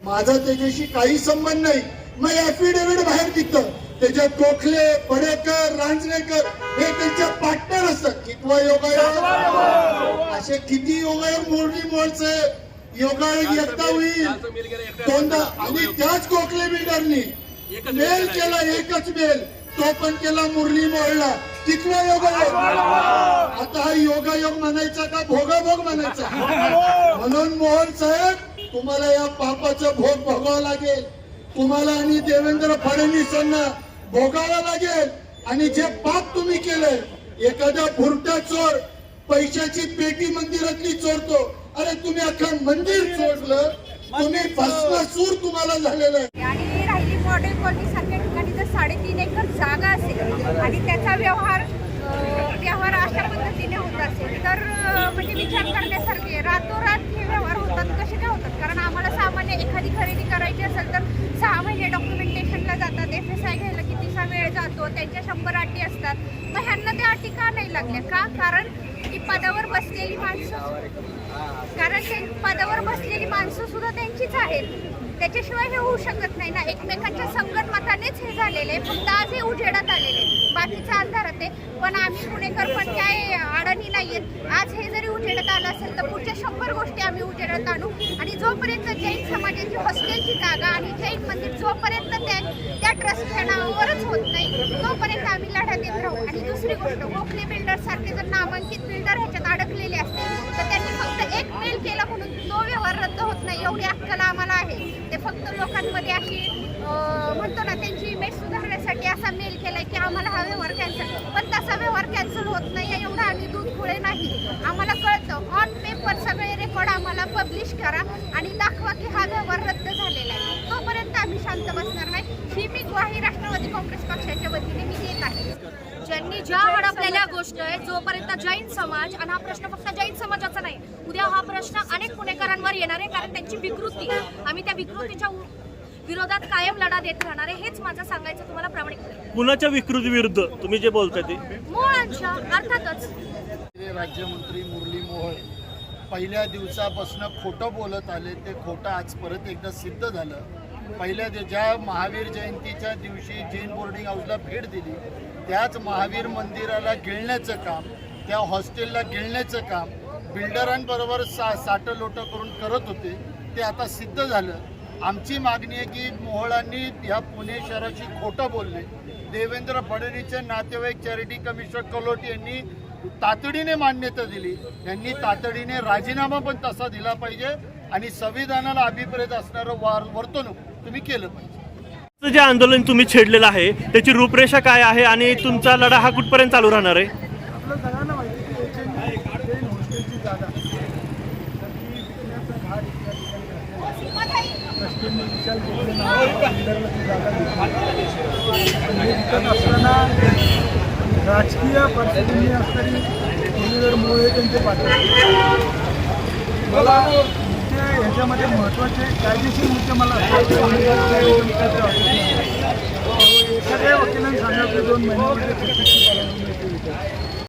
माझा त्याच्याशी काही संबंध नाही। मग ऍफिडेव्हिट बाहेर निघतं, त्याच्यात गोखले, पडेकर, रांजणेकर हे त्यांच्या पार्टनर असतात। कितवा योगायोग, असे किती योगायोग मुरली मोळचे योगायोग एकदा होईल दोनदा, आणि त्याच गोखले बिल्डरनी मेल केला, एकच मेल, तो पण केला मुरली मोळला। कितवा योगायोग, आता हा योगायोग म्हणायचा का भोगाभोग म्हणायचा? म्हणून मोहन साहेब, तुम्हाला या पापाचा भोग भोगावा लागेल, तुम्हाला आणि देवेंद्र फडणवीसांना भोगावा लागेल। आणि जे पाप तुम्ही केलंय, एखादा भुरटा चोर पैशाची पेटी मंदिरातली चोरतो, अरे तुम्ही अख्खं मंदिर चोरलं, तुम्ही भस्मासूर तुम्हाला झालेलं आहे। आणि राहिली मॉडेल कॉलनी सारख्या ठिकाणी जर 3.5 एकर जागा असेल आणि त्याचा व्यवहार अशा पद्धतीने होत असेल तर म्हणजे विचार करण्यासारखे, रातोरात हे व्यवहार होतात कसे काय होतात? कारण आम्हाला सामान्य एखादी खरेदी करायची असेल तर 6 महिने डॉक्युमेंटेशनला जातात, FSI घ्यायला कितीसा वेळ जातो, त्यांच्या 100 अटी असतात। मग ह्यांना त्या अटी का नाही लागल्या? का? कारण की पदावर बसलेली माणसं सुद्धा त्यांचीच आहेत, त्याच्याशिवाय हे होऊ शकत नाही ना। एकमेकांच्या संगतमतानेच हे झालेले, फक्त आज हे उजेडात आलेले, बाकीचा अंधारात आहे। पण आम्ही पुणेकर पण काय अडाणी नाहीयेत, आज हे जरी उजेडात आलं असेल तर पुढच्या 100 गोष्टी आम्ही उजेडात आणू। आणि जोपर्यंत जैन समाजाची हॉस्टेलची जागा आणि जैन मंदिर जोपर्यंत त्या ट्रस्टच्या नावावरच होत नाही, तोपर्यंत आम्ही लढा देत राहू। आणि दुसरी गोष्ट, गोखले बिल्डर सारखे जर नामांकित बिल्डर ह्याच्यात अडकलेले असतील तर त्यांनी फक्त एक मेल केला म्हणून तो व्यवहार रद्द होत नाही, एवढी अक्कल आम्हाला आहे। ते फक्त लोकांमध्ये अशी म्हणतो ना, त्यांची इमेज सुधारण्यासाठी असा मेल केलाय की आम्हाला हा व्यवहार कॅन्सल, पण तसा व्यवहार कॅन्सल होत नाही, एवढा आम्ही दूध खुळे नाही। आम्हाला कळतं, ऑन पेपर सगळे रेकॉर्ड आम्हाला पब्लिश करा आणि दाखवा की हा व्यवहार रद्द झालेला आहे, तोपर्यंत आम्ही शांत बसणार नाही। ही मी ग्वाही राष्ट्रवादी काँग्रेस पक्षाच्या वतीने मी देत आहे। ज्यांनी ज्या हडपलेल्या गोष्ट आहे, जोपर्यंत जैन समाज, आणि हा प्रश्न फक्त जैन समाजाचा नाही, उद्या हा प्रश्न अनेक पुणेकरांवर येणार आहे, कारण त्यांची विकृती, आम्ही त्या विकृतीच्या विरोधात कायम लढा देत राहणार आहे। हेच माझं सांगायचं तुम्हाला प्रामाणिकपणे। कुणाच्या विकृती विरुद्ध तुम्ही जे बोलताय ते? मोहळांच्या, अर्थातच। राज्यमंत्री मुरली मोहोळ पहिल्या दिवसापासून खोटं बोलत आले, ते खोटं आज परत एकदा सिद्ध झालं। ज्या महावीर जयंतीच्या दिवशी जैन बोर्डिंग हाऊसला भेट दिली, त्याच महावीर मंदिराला गिळण्याचं काम, त्या हॉस्टेलला गिळण्याचं काम बिल्डरांबरोबर साटलोटं करून करत होते, ते आता सिद्ध झालं। आमची मागणी आहे की मोहोळांनी ह्या पुणे शहराशी खोटं बोलले। देवेंद्र फडणवीसचे नातेवाईक चॅरिटी कमिशनर कलोट यांनी तातडीने मान्यता दिली, यांनी तातडीने राजीनामा पण तसा दिला पाहिजे आणि संविधानाला अभिप्रेत असणारं वर्तणूक तुम्ही केलं पाहिजे। जे आंदोलन तुम्ही छेडलेलं आहे त्याची रूपरेषा काय आहे आणि तुमचा लढा हा कुठपर्यंत चालू राहणार आहे? आपल्या सगळ्यांना माहिती की जैन हॉस्टेलची जागा ट्रस्टींनी विशाल गोखले बिल्डरला ती जागा दिली विकत असताना राजकीय परिस्थितींनी असणारी मुरलीधर मोहोळ त्यांचे पात्र। मला ह्याच्यामध्ये महत्त्वाचे कायदेशीर मुद्दे मला एखाद्या वकिलांनी सांगितलं 2 महिन्यामध्ये चौकशी करावी